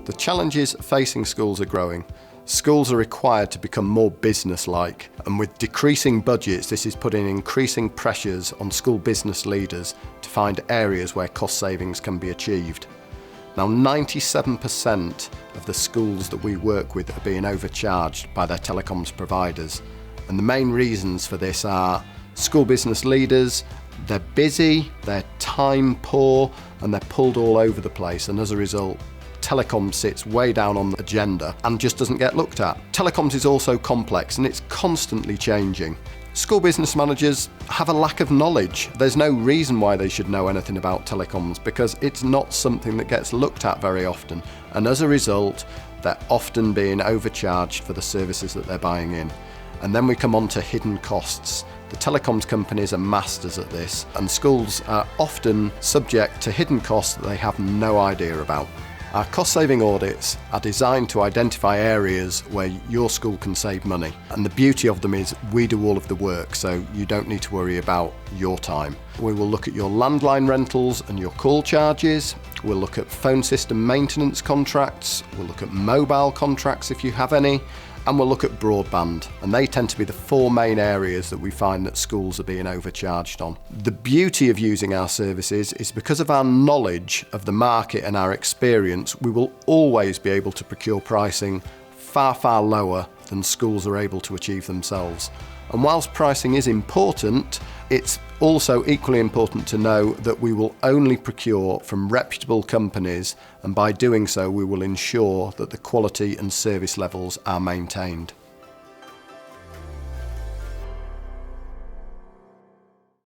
The challenges facing schools are growing. Schools are required to become more business-like, and with decreasing budgets, this is putting increasing pressures on school business leaders to find areas where cost savings can be achieved. Now, 97% of the schools that we work with are being overcharged by their telecoms providers, and the main reasons for this are school business leaders. They're busy, they're time poor, and they're pulled all over the place, and as a result, Telecoms sits way down on the agenda and just doesn't get looked at. Telecoms is also complex and it's constantly changing. School business managers have a lack of knowledge. There's no reason why they should know anything about telecoms because it's not something that gets looked at very often, and as a result, they're often being overcharged for the services that they're buying in. And then we come on to hidden costs. The telecoms companies are masters at this, and schools are often subject to hidden costs that they have no idea about. Our cost-saving audits are designed to identify areas where your school can save money. And the beauty of them is we do all of the work, so you don't need to worry about your time. We will look at your landline rentals and your call charges. We'll look at phone system maintenance contracts. We'll look at mobile contracts if you have any. And we'll look at broadband, and they tend to be the four main areas that we find that schools are being overcharged on. The beauty of using our services is because of our knowledge of the market and our experience, we will always be able to procure pricing far, far lower than schools are able to achieve themselves. And whilst pricing is important, it's also equally important to know that we will only procure from reputable companies, and by doing so we will ensure that the quality and service levels are maintained.